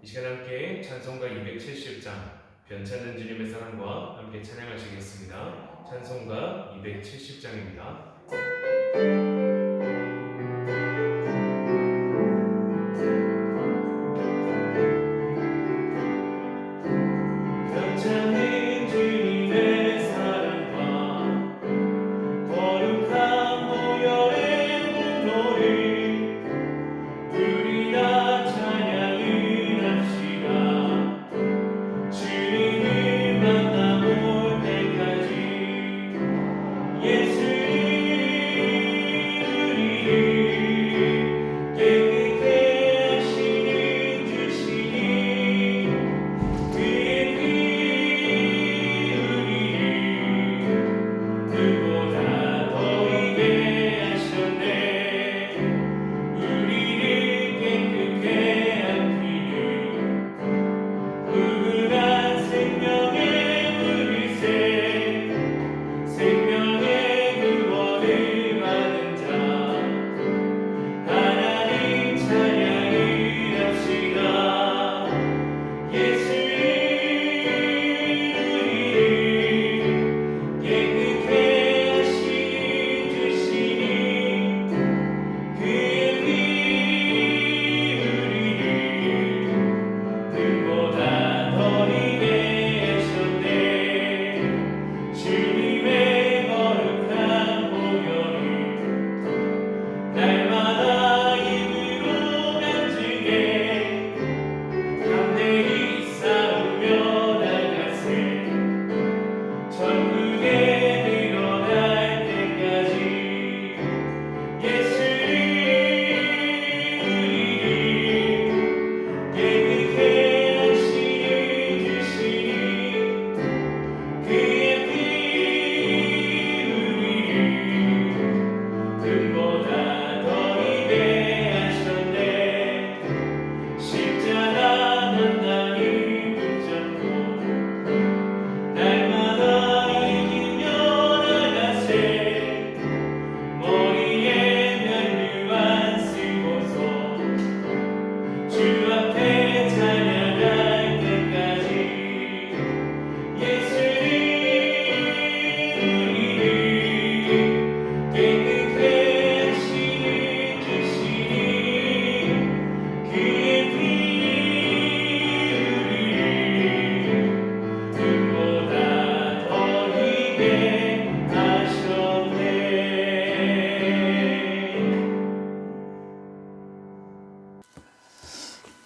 이 시간 함께 찬송가 270장 변찮는 주님의 사랑과 함께 찬양하시겠습니다. 찬송가 270장입니다.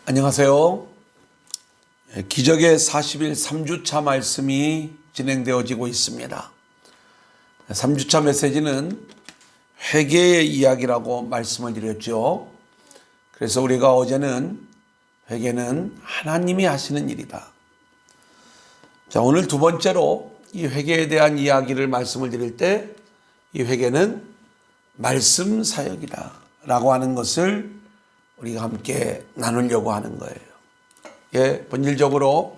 안녕하세요. 기적의 40일 3주차 말씀이 진행되어지고 있습니다. 3주차 메시지는 회개의 이야기라고 말씀을 드렸죠. 그래서 우리가 어제는 회개는 하나님이 하시는 일이다. 자, 오늘 두 번째로 이 회개에 대한 이야기를 말씀을 드릴 때 이 회개는 말씀 사역이다 라고 하는 것을 우리가 함께 나누려고 하는 거예요. 예, 본질적으로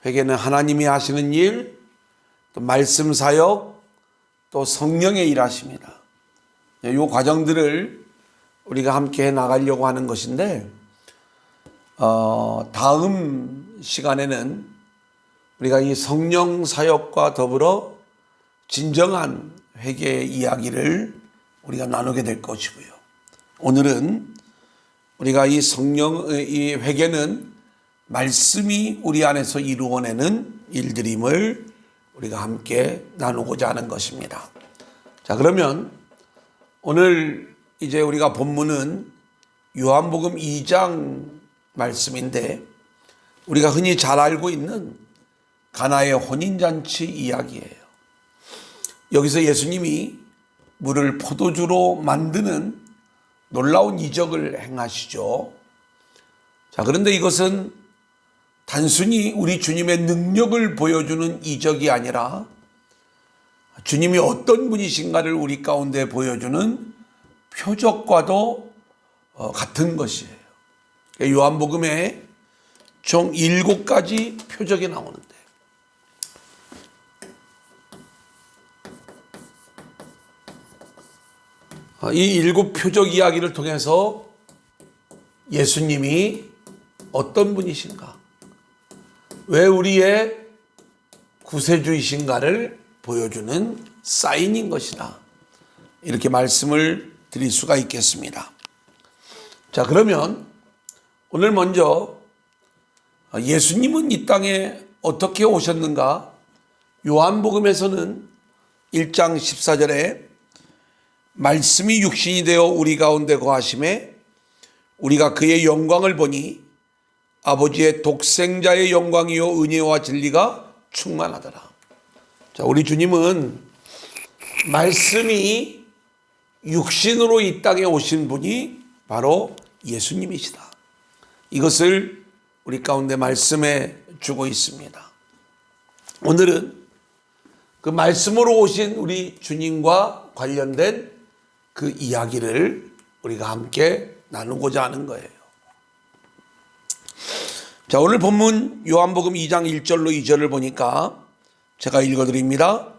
회개는 하나님이 하시는 일, 또 말씀 사역, 또 성령의 일하십니다. 이 과정들을 우리가 함께 나가려고 하는 것인데, 다음 시간에는 우리가 이 성령 사역과 더불어 진정한 회개의 이야기를 우리가 나누게 될 것이고요. 오늘은 우리가 이 회개는 말씀이 우리 안에서 이루어내는 일들임을 우리가 함께 나누고자 하는 것입니다. 자, 그러면 오늘 이제 우리가 본문은 요한복음 2장 말씀인데 우리가 흔히 잘 알고 있는 가나의 혼인잔치 이야기예요. 여기서 예수님이 물을 포도주로 만드는 놀라운 이적을 행하시죠. 자, 그런데 이것은 단순히 우리 주님의 능력을 보여주는 이적이 아니라 주님이 어떤 분이신가를 우리 가운데 보여주는 표적과도 같은 것이에요. 요한복음에 총 7가지 표적이 나오는데 이 7 표적 이야기를 통해서 예수님이 어떤 분이신가? 왜 우리의 구세주이신가를 보여주는 사인인 것이다. 이렇게 말씀을 드릴 수가 있겠습니다. 자, 그러면 오늘 먼저 예수님은 이 땅에 어떻게 오셨는가? 요한복음에서는 1장 14절에 말씀이 육신이 되어 우리 가운데 거하심에 우리가 그의 영광을 보니 아버지의 독생자의 영광이요 은혜와 진리가 충만하더라. 자, 우리 주님은 말씀이 육신으로 이 땅에 오신 분이 바로 예수님이시다. 이것을 우리 가운데 말씀해 주고 있습니다. 오늘은 그 말씀으로 오신 우리 주님과 관련된 그 이야기를 우리가 함께 나누고자 하는 거예요. 자, 오늘 본문 요한복음 2장 1절로 2절을 보니까 제가 읽어드립니다.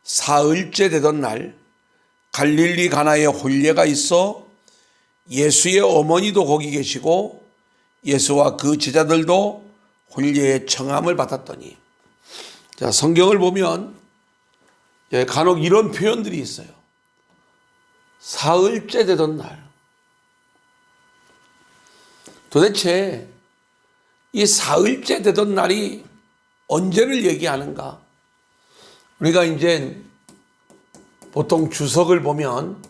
사흘째 되던 날 갈릴리 가나에 혼례가 있어 예수의 어머니도 거기 계시고 예수와 그 제자들도 혼례의 청함을 받았더니, 자, 성경을 보면 간혹 이런 표현들이 있어요. 사흘째 되던 날. 도대체 이 사흘째 되던 날이 언제를 얘기하는가? 우리가 이제 보통 주석을 보면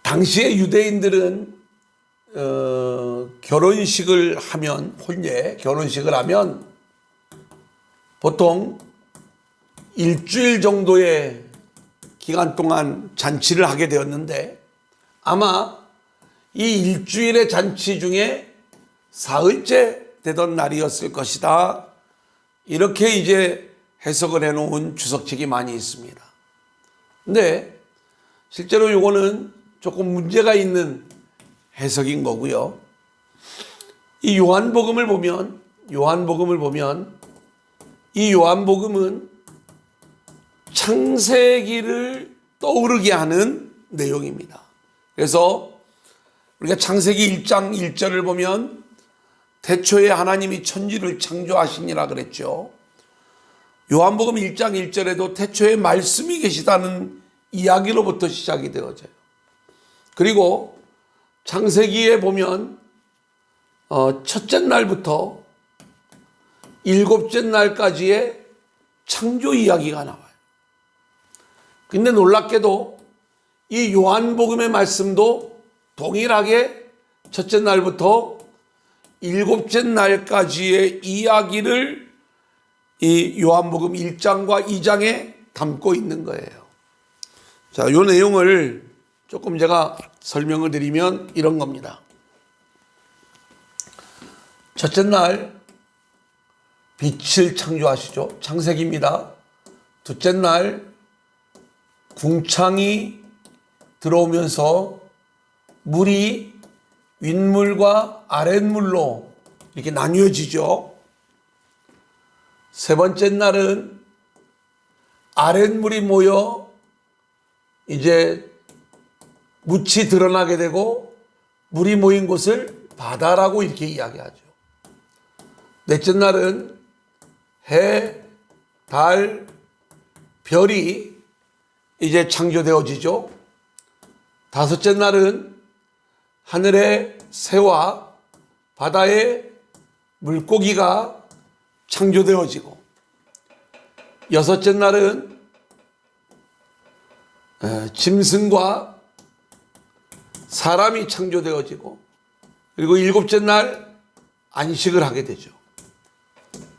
당시에 유대인들은 결혼식을 하면, 결혼식을 하면 보통 일주일 정도의 기간 동안 잔치를 하게 되었는데, 아마 이 일주일의 잔치 중에 사흘째 되던 날이었을 것이다. 이렇게 이제 해석을 해놓은 주석책이 많이 있습니다. 근데 실제로 이거는 조금 문제가 있는 해석인 거고요. 이 요한복음을 보면 이 요한복음은 창세기를 떠오르게 하는 내용입니다. 그래서 우리가 창세기 1장 1절을 보면 태초에 하나님이 천지를 창조하시니라 그랬죠. 요한복음 1장 1절에도 태초에 말씀이 계시다는 이야기로부터 시작이 되어져요. 그리고 창세기에 보면 첫째 날부터 일곱째 날까지의 창조 이야기가 나와요. 근데 놀랍게도 이 요한복음의 말씀도 동일하게 첫째 날부터 일곱째 날까지의 이야기를 이 요한복음 1장과 2장에 담고 있는 거예요. 자, 이 내용을 조금 제가 설명을 드리면 이런 겁니다. 첫째 날 빛을 창조하시죠. 창세기입니다. 둘째 날 궁창이 들어오면서 물이 윗물과 아랫물로 이렇게 나뉘어지죠. 세 번째 날은 아랫물이 모여 이제 묻이 드러나게 되고 물이 모인 곳을 바다라고 이렇게 이야기하죠. 넷째 날은 해, 달, 별이 이제 창조되어지죠. 다섯째 날은 하늘의 새와 바다의 물고기가 창조되어지고, 여섯째 날은 짐승과 사람이 창조되어지고, 그리고 일곱째 날 안식을 하게 되죠.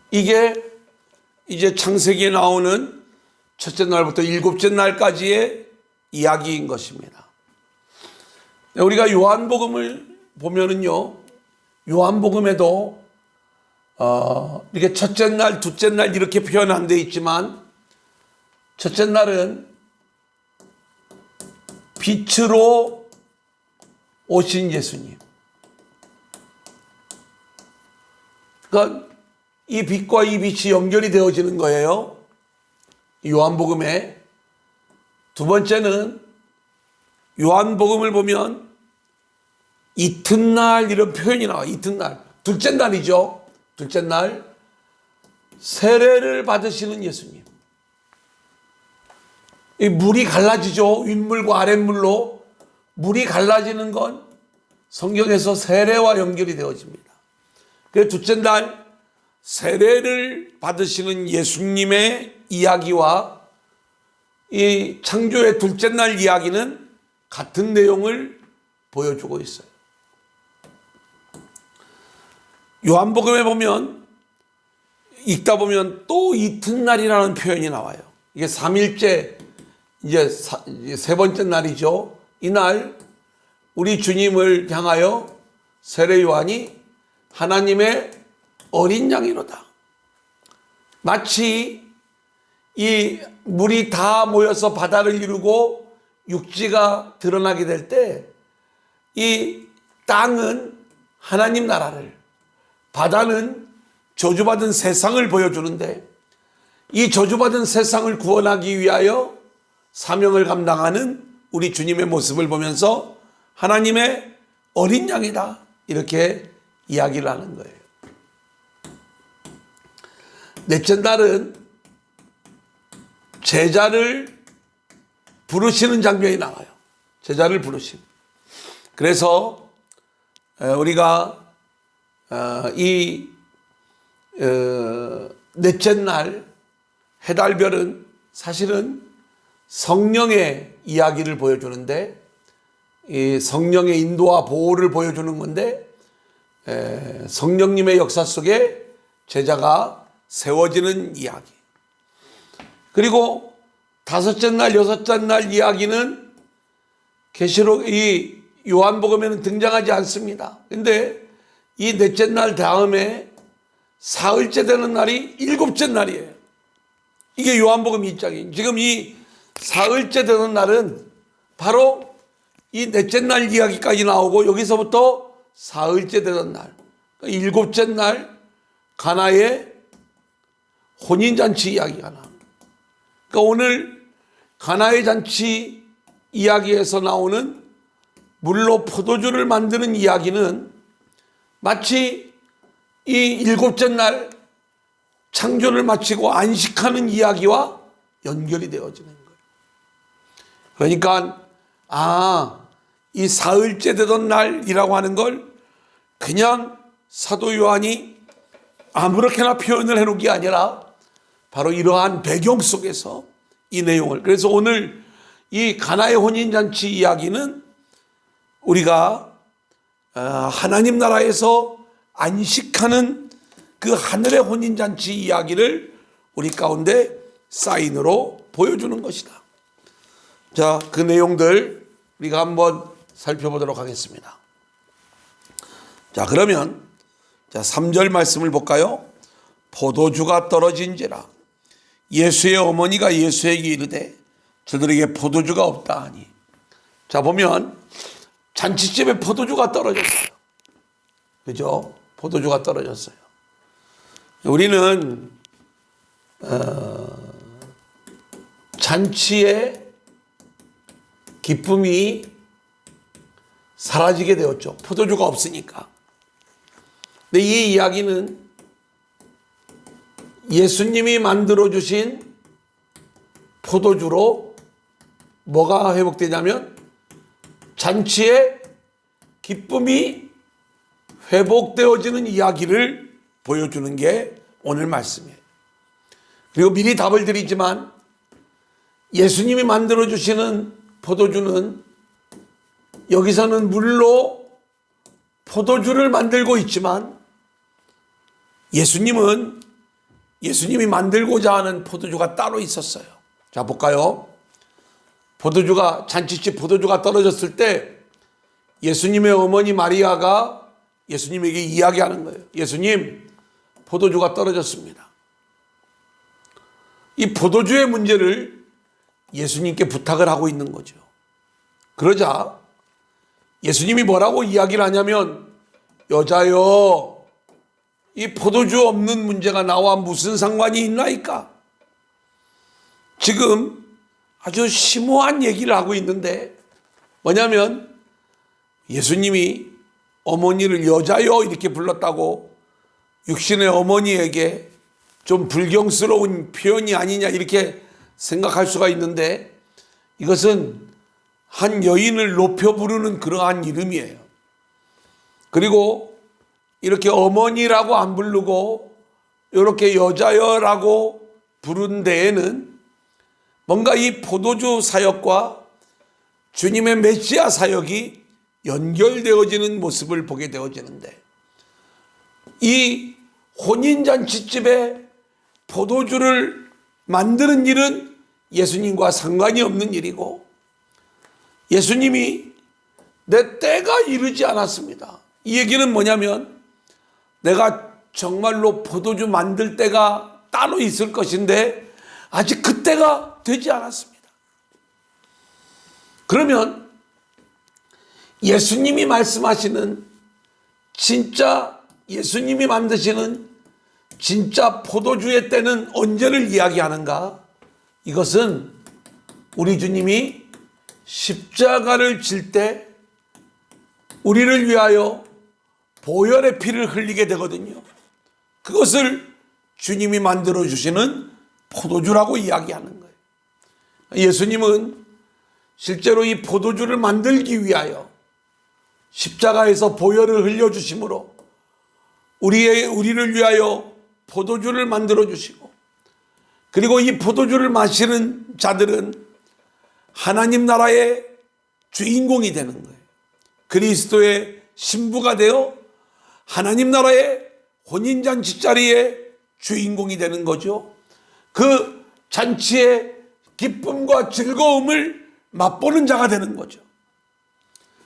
이게 이제 창세기에 나오는 첫째 날부터 일곱째 날까지의 이야기인 것입니다. 우리가 요한복음을 보면은요, 요한복음에도 이렇게 첫째 날, 둘째 날 이렇게 표현 안 돼 있지만, 첫째 날은 빛으로 오신 예수님. 그러니까 이 빛과 이 빛이 연결이 되어지는 거예요. 요한복음에. 두 번째는 요한복음을 보면 이튿날 이런 표현이 나와요. 이튿날. 둘째 날이죠. 둘째 날 세례를 받으시는 예수님. 이 물이 갈라지죠. 윗물과 아랫물로 물이 갈라지는 건 성경에서 세례와 연결이 되어집니다. 그래서 둘째 날 세례를 받으시는 예수님의 이야기와 이 창조의 둘째 날 이야기는 같은 내용을 보여주고 있어요. 요한복음에 보면 읽다 보면 또 이튿날이라는 표현이 나와요. 이게 3일째 이제 세 번째 날이죠. 이날 우리 주님을 향하여 세례 요한이 하나님의 어린 양이로다. 마치 이 물이 다 모여서 바다를 이루고 육지가 드러나게 될 때 이 땅은 하나님 나라를, 바다는 저주받은 세상을 보여주는데 이 저주받은 세상을 구원하기 위하여 사명을 감당하는 우리 주님의 모습을 보면서 하나님의 어린 양이다 이렇게 이야기를 하는 거예요. 넷째 날은 제자를 부르시는 장면이 나와요. 제자를 부르심. 그래서 우리가 이 넷째 날 해달별은 사실은 성령의 이야기를 보여주는데 이 성령의 인도와 보호를 보여주는 건데 성령님의 역사 속에 제자가 세워지는 이야기. 그리고 다섯째 날, 여섯째 날 이야기는 계시록 이 요한복음에는 등장하지 않습니다. 근데 이 넷째 날 다음에 사흘째 되는 날이 일곱째 날이에요. 이게 요한복음 2장이에요. 지금 이 사흘째 되는 날은 바로 이 넷째 날 이야기까지 나오고 여기서부터 사흘째 되는 날, 일곱째 날 가나의 혼인잔치 이야기가 나옵니다. 그러니까 오늘 가나의 잔치 이야기에서 나오는 물로 포도주를 만드는 이야기는 마치 이 일곱째 날 창조를 마치고 안식하는 이야기와 연결이 되어지는 거예요. 그러니까 이 사흘째 되던 날이라고 하는 걸 그냥 사도 요한이 아무렇게나 표현을 해놓은 게 아니라 바로 이러한 배경 속에서 이 내용을, 그래서 오늘 이 가나의 혼인잔치 이야기는 우리가 하나님 나라에서 안식하는 그 하늘의 혼인잔치 이야기를 우리 가운데 사인으로 보여주는 것이다. 자, 그 내용들 우리가 한번 살펴보도록 하겠습니다. 자, 그러면 3절 말씀을 볼까요? 포도주가 떨어진지라 예수의 어머니가 예수에게 이르되 저들에게 포도주가 없다 하니. 자, 보면 잔치집에 포도주가 떨어졌어요. 그죠? 포도주가 떨어졌어요. 우리는 잔치의 기쁨이 사라지게 되었죠. 포도주가 없으니까. 근데 이 이야기는 예수님이 만들어주신 포도주로 뭐가 회복되냐면 잔치의 기쁨이 회복되어지는 이야기를 보여주는 게 오늘 말씀이에요. 그리고 미리 답을 드리지만 예수님이 만들어주시는 포도주는 여기서는 물로 포도주를 만들고 있지만 예수님이 만들고자 하는 포도주가 따로 있었어요. 자, 볼까요? 잔치집 포도주가 떨어졌을 때 예수님의 어머니 마리아가 예수님에게 이야기하는 거예요. 예수님, 포도주가 떨어졌습니다. 이 포도주의 문제를 예수님께 부탁을 하고 있는 거죠. 그러자 예수님이 뭐라고 이야기를 하냐면, 여자여, 이 포도주 없는 문제가 나와 무슨 상관이 있나이까? 지금 아주 심오한 얘기를 하고 있는데 뭐냐면 예수님이 어머니를 여자여 이렇게 불렀다고 육신의 어머니에게 좀 불경스러운 표현이 아니냐 이렇게 생각할 수가 있는데, 이것은 한 여인을 높여 부르는 그러한 이름이에요. 그리고 이렇게 어머니라고 안 부르고 이렇게 여자여라고 부른 데에는 뭔가 이 포도주 사역과 주님의 메시아 사역이 연결되어지는 모습을 보게 되어지는데, 이 혼인잔치집에 포도주를 만드는 일은 예수님과 상관이 없는 일이고, 예수님이 내 때가 이르지 않았습니다. 이 얘기는 뭐냐면, 내가 정말로 포도주 만들 때가 따로 있을 것인데 아직 그 때가 되지 않았습니다. 그러면 예수님이 말씀하시는 진짜 예수님이 만드시는 진짜 포도주의 때는 언제를 이야기하는가? 이것은 우리 주님이 십자가를 질 때 우리를 위하여 보혈의 피를 흘리게 되거든요. 그것을 주님이 만들어 주시는 포도주라고 이야기하는 거예요. 예수님은 실제로 이 포도주를 만들기 위하여 십자가에서 보혈을 흘려주심으로 우리를 위하여 포도주를 만들어 주시고, 그리고 이 포도주를 마시는 자들은 하나님 나라의 주인공이 되는 거예요. 그리스도의 신부가 되어 하나님 나라의 혼인잔치 자리에 주인공이 되는 거죠. 그 잔치의 기쁨과 즐거움을 맛보는 자가 되는 거죠.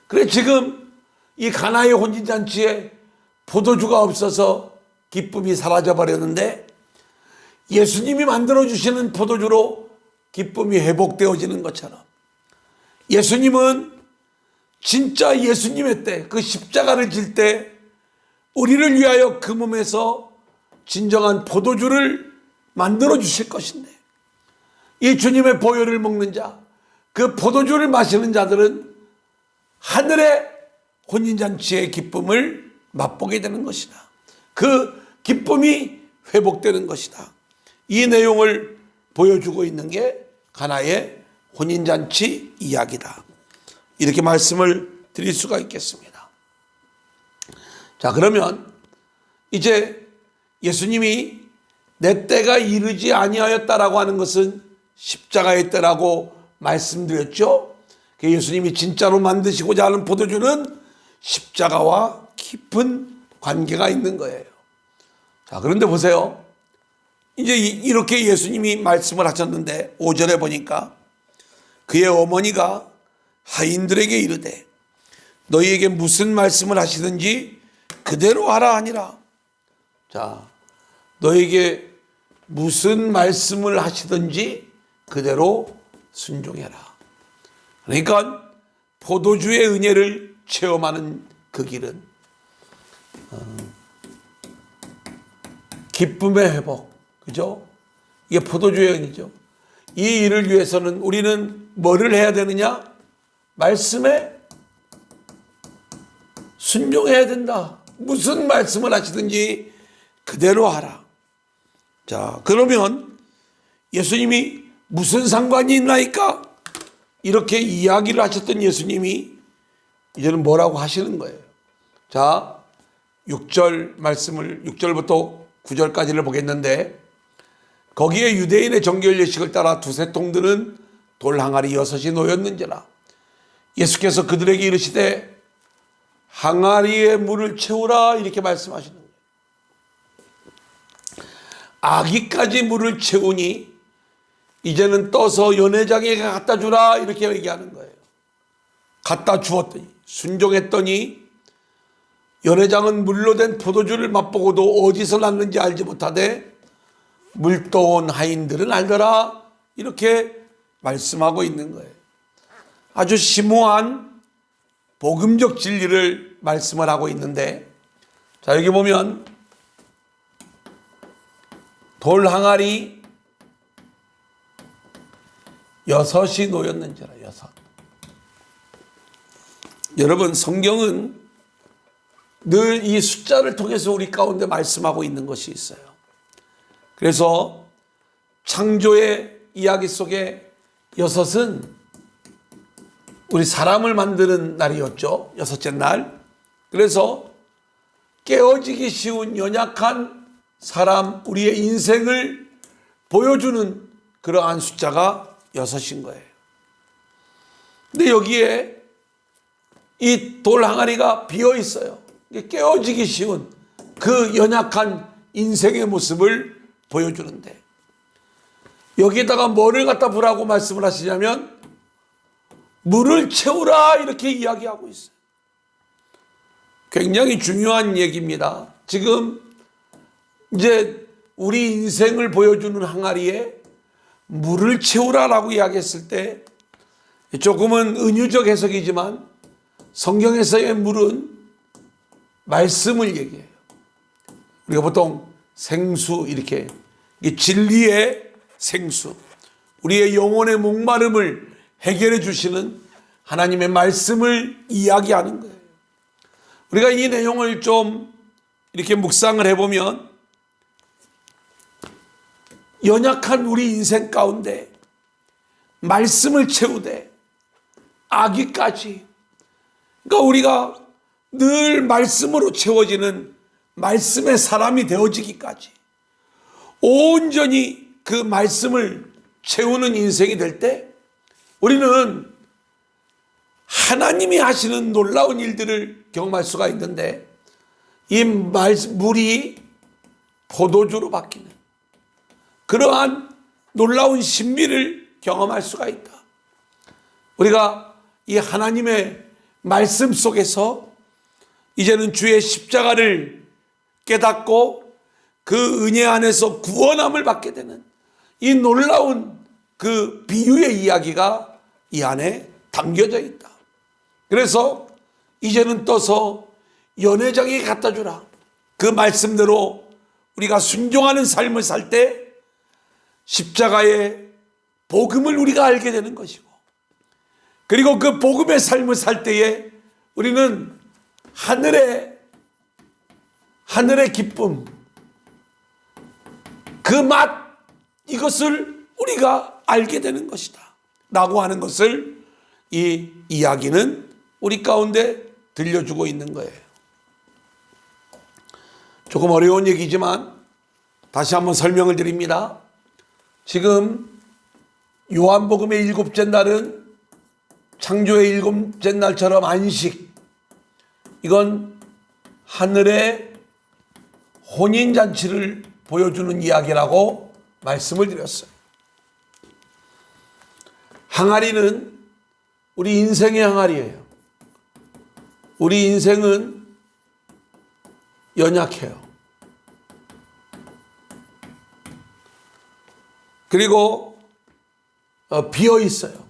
그래, 지금 이 가나의 혼인잔치에 포도주가 없어서 기쁨이 사라져 버렸는데, 예수님이 만들어주시는 포도주로 기쁨이 회복되어지는 것처럼, 예수님은 진짜 예수님의 때, 그 십자가를 질 때 우리를 위하여 그 몸에서 진정한 포도주를 만들어 주실 것인데, 이 주님의 보혈을 먹는 자, 그 포도주를 마시는 자들은 하늘의 혼인잔치의 기쁨을 맛보게 되는 것이다. 그 기쁨이 회복되는 것이다. 이 내용을 보여주고 있는 게 가나의 혼인잔치 이야기다. 이렇게 말씀을 드릴 수가 있겠습니다. 자, 그러면 이제 예수님이 내 때가 이르지 아니하였다라고 하는 것은 십자가의 때라고 말씀드렸죠. 예수님이 진짜로 만드시고자 하는 포도주는 십자가와 깊은 관계가 있는 거예요. 자, 그런데 보세요. 이제 이렇게 예수님이 말씀을 하셨는데 5절에 보니까 그의 어머니가 하인들에게 이르되 너희에게 무슨 말씀을 하시든지 그대로 하라 하니라. 자, 너에게 무슨 말씀을 하시든지 그대로 순종해라. 그러니까 포도주의 은혜를 체험하는 그 길은 기쁨의 회복, 그죠? 이게 포도주의 은이죠. 이 일을 위해서는 우리는 뭐를 해야 되느냐? 말씀에 순종해야 된다. 무슨 말씀을 하시든지 그대로 하라. 자, 그러면 예수님이 무슨 상관이 있나이까? 이렇게 이야기를 하셨던 예수님이 이제는 뭐라고 하시는 거예요. 자, 6절 말씀을 6절부터 9절까지를 보겠는데, 거기에 유대인의 정결 예식을 따라 두세 통들은 돌 항아리 6이 놓였는지라. 예수께서 그들에게 이르시되 항아리에 물을 채우라 이렇게 말씀하시는 거예요. 아기까지 물을 채우니 이제는 떠서 연회장에게 갖다 주라 이렇게 얘기하는 거예요. 갖다 주었더니 순종했더니 연회장은 물로 된 포도주를 맛보고도 어디서 났는지 알지 못하되 물떠온 하인들은 알더라 이렇게 말씀하고 있는 거예요. 아주 심오한 복음적 진리를 말씀을 하고 있는데, 자, 여기 보면 돌 항아리 6이 놓였는지라. 6. 여러분, 성경은 늘 이 숫자를 통해서 우리 가운데 말씀하고 있는 것이 있어요. 그래서 창조의 이야기 속에 6은 우리 사람을 만드는 날이었죠. 6째 날. 그래서 깨어지기 쉬운 연약한 사람, 우리의 인생을 보여주는 그러한 숫자가 6인 거예요. 근데 여기에 이 돌 항아리가 비어 있어요. 깨어지기 쉬운 그 연약한 인생의 모습을 보여주는데, 여기에다가 뭐를 갖다 부라고 말씀을 하시냐면 물을 채우라 이렇게 이야기하고 있어요. 굉장히 중요한 얘기입니다. 지금 이제 우리 인생을 보여주는 항아리에 물을 채우라라고 이야기했을 때 조금은 은유적 해석이지만 성경에서의 물은 말씀을 얘기해요. 우리가 보통 생수 이렇게, 이게 진리의 생수, 우리의 영혼의 목마름을 해결해 주시는 하나님의 말씀을 이야기하는 거예요. 우리가 이 내용을 좀 이렇게 묵상을 해보면 연약한 우리 인생 가운데 말씀을 채우되 아기까지, 그러니까 우리가 늘 말씀으로 채워지는 말씀의 사람이 되어지기까지 온전히 그 말씀을 채우는 인생이 될 때 우리는 하나님이 하시는 놀라운 일들을 경험할 수가 있는데, 이 물이 포도주로 바뀌는 그러한 놀라운 신비를 경험할 수가 있다. 우리가 이 하나님의 말씀 속에서 이제는 주의 십자가를 깨닫고 그 은혜 안에서 구원함을 받게 되는 이 놀라운 그 비유의 이야기가 이 안에 담겨져 있다. 그래서 이제는 떠서 연회장에 갖다 주라. 그 말씀대로 우리가 순종하는 삶을 살 때 십자가의 복음을 우리가 알게 되는 것이고, 그리고 그 복음의 삶을 살 때에 우리는 하늘의 기쁨, 그 맛, 이것을 우리가 알게 되는 것이다 라고 하는 것을 이 이야기는 우리 가운데 들려주고 있는 거예요. 조금 어려운 얘기지만 다시 한번 설명을 드립니다. 지금 요한복음의 7째 날은 창조의 7째 날처럼 안식, 이건 하늘의 혼인잔치를 보여주는 이야기라고 말씀을 드렸어요. 항아리는 우리 인생의 항아리예요. 우리 인생은 연약해요. 그리고 비어 있어요.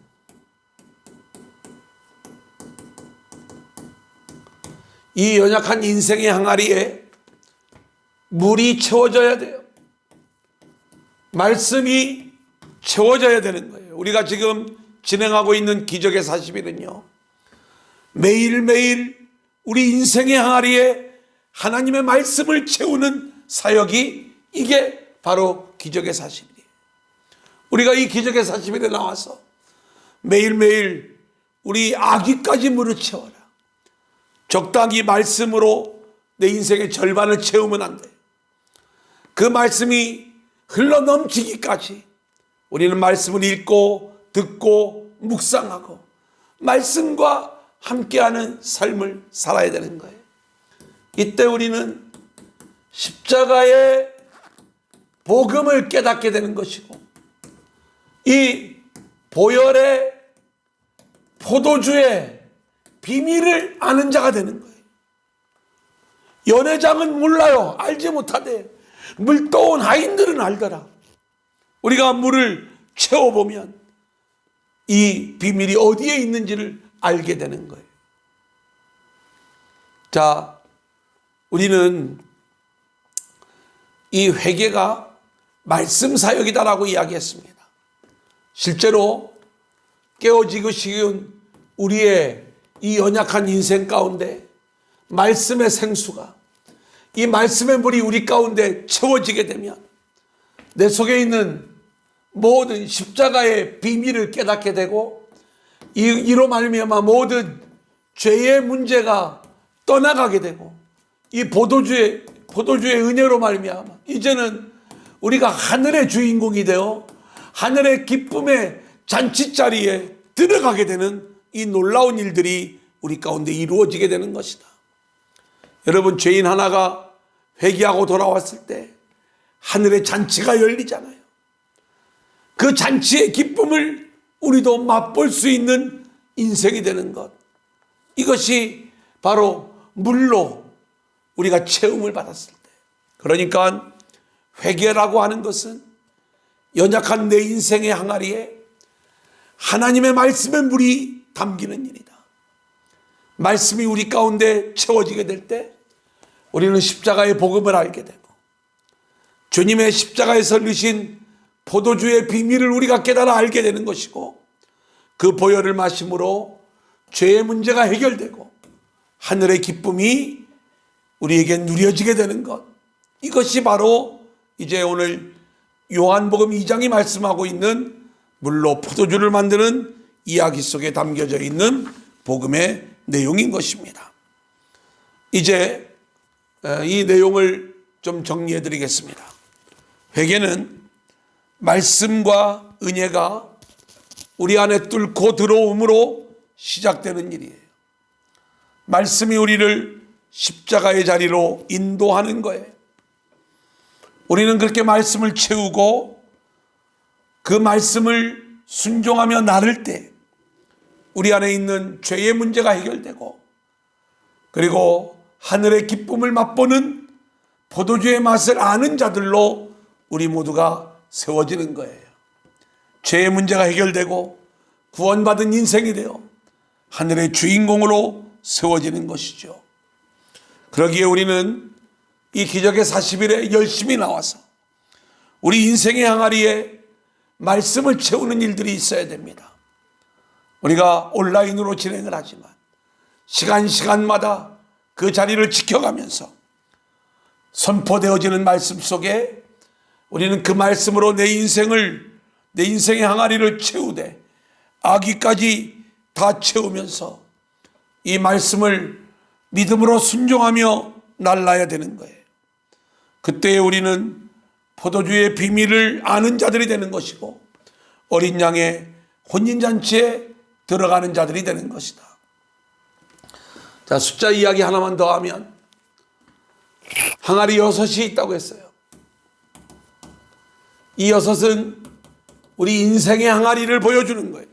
이 연약한 인생의 항아리에 물이 채워져야 돼요. 말씀이 채워져야 되는 거예요. 우리가 지금 진행하고 있는 기적의 40일은요, 매일매일 우리 인생의 항아리에 하나님의 말씀을 채우는 사역이, 이게 바로 기적의 40일이에요. 우리가 이 기적의 40일에 나와서 매일매일 우리 아기까지 물을 채워라. 적당히 말씀으로 내 인생의 절반을 채우면 안 돼. 그 말씀이 흘러 넘치기까지 우리는 말씀을 읽고 듣고 묵상하고 말씀과 함께하는 삶을 살아야 되는 거예요. 이때 우리는 십자가의 복음을 깨닫게 되는 것이고, 이 보혈의 포도주의 비밀을 아는 자가 되는 거예요. 연회장은 몰라요. 알지 못하되 물떠온 하인들은 알더라. 우리가 물을 채워보면 이 비밀이 어디에 있는지를 알게 되는 거예요. 자, 우리는 이 회개가 말씀 사역이다라고 이야기했습니다. 실제로 깨어지기 쉬운 우리의 이 연약한 인생 가운데 말씀의 생수가, 이 말씀의 물이 우리 가운데 채워지게 되면 내 속에 있는 모든 십자가의 비밀을 깨닫게 되고, 이로 말미암아 모든 죄의 문제가 떠나가게 되고, 이 포도주의 은혜로 말미암아 이제는 우리가 하늘의 주인공이 되어 하늘의 기쁨의 잔치자리에 들어가게 되는 이 놀라운 일들이 우리 가운데 이루어지게 되는 것이다. 여러분, 죄인 하나가 회개하고 돌아왔을 때 하늘의 잔치가 열리잖아요. 그 잔치의 기쁨을 우리도 맛볼 수 있는 인생이 되는 것, 이것이 바로 물로 우리가 체험을 받았을 때, 그러니까 회개라고 하는 것은 연약한 내 인생의 항아리에 하나님의 말씀의 물이 담기는 일이다. 말씀이 우리 가운데 채워지게 될 때 우리는 십자가의 복음을 알게 되고, 주님의 십자가에서 흘리신 포도주의 비밀을 우리가 깨달아 알게 되는 것이고, 그 보혈을 마심으로 죄의 문제가 해결되고 하늘의 기쁨이 우리에게 누려지게 되는 것, 이것이 바로 이제 오늘 요한복음 2장이 말씀하고 있는 물로 포도주를 만드는 이야기 속에 담겨져 있는 복음의 내용인 것입니다. 이제 이 내용을 좀 정리해 드리겠습니다. 회개는 말씀과 은혜가 우리 안에 뚫고 들어옴으로 시작되는 일이에요. 말씀이 우리를 십자가의 자리로 인도하는 거예요. 우리는 그렇게 말씀을 채우고 그 말씀을 순종하며 나를 때 우리 안에 있는 죄의 문제가 해결되고, 그리고 하늘의 기쁨을 맛보는 포도주의 맛을 아는 자들로 우리 모두가 세워지는 거예요. 죄의 문제가 해결되고 구원받은 인생이 되어 하늘의 주인공으로 세워지는 것이죠. 그러기에 우리는 이 기적의 40일에 열심히 나와서 우리 인생의 항아리에 말씀을 채우는 일들이 있어야 됩니다. 우리가 온라인으로 진행을 하지만 시간마다 그 자리를 지켜가면서 선포되어지는 말씀 속에 우리는 그 말씀으로 내 인생의 항아리를 채우되 아기까지 다 채우면서 이 말씀을 믿음으로 순종하며 날라야 되는 거예요. 그때 우리는 포도주의 비밀을 아는 자들이 되는 것이고, 어린 양의 혼인잔치에 들어가는 자들이 되는 것이다. 자, 숫자 이야기 하나만 더 하면 항아리 6이 있다고 했어요. 이 6은 우리 인생의 항아리를 보여주는 거예요.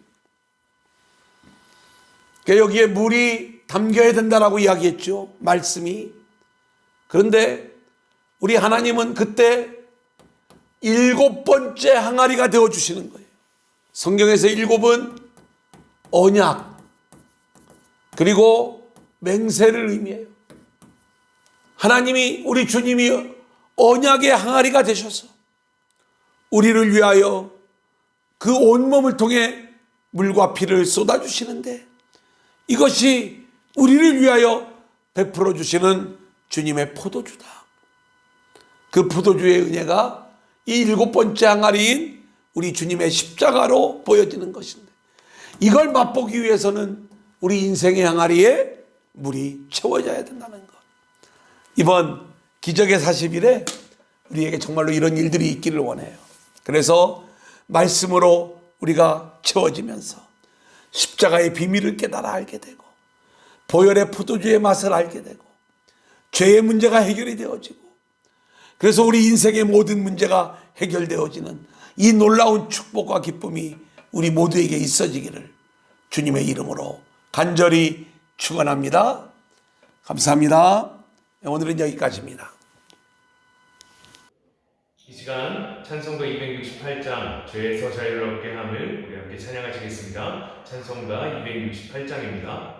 그러니까 여기에 물이 담겨야 된다라고 이야기했죠. 말씀이. 그런데 우리 하나님은 그때 7번째 항아리가 되어주시는 거예요. 성경에서 7은 언약, 그리고 맹세를 의미해요. 하나님이, 우리 주님이 언약의 항아리가 되셔서 우리를 위하여 그 온몸을 통해 물과 피를 쏟아주시는데, 이것이 우리를 위하여 베풀어 주시는 주님의 포도주다. 그 포도주의 은혜가 이 7번째 항아리인 우리 주님의 십자가로 보여지는 것인데, 이걸 맛보기 위해서는 우리 인생의 항아리에 물이 채워져야 된다는 것. 이번 기적의 40일에 우리에게 정말로 이런 일들이 있기를 원해요. 그래서 말씀으로 우리가 채워지면서 십자가의 비밀을 깨달아 알게 되고, 보혈의 포도주의 맛을 알게 되고, 죄의 문제가 해결이 되어지고, 그래서 우리 인생의 모든 문제가 해결되어지는 이 놀라운 축복과 기쁨이 우리 모두에게 있어지기를 주님의 이름으로 간절히 축원합니다. 감사합니다. 오늘은 여기까지입니다. 이 시간 찬송가 268장 죄에서 자유를 얻게 함을 우리 함께 찬양하시겠습니다. 찬송가 268장입니다.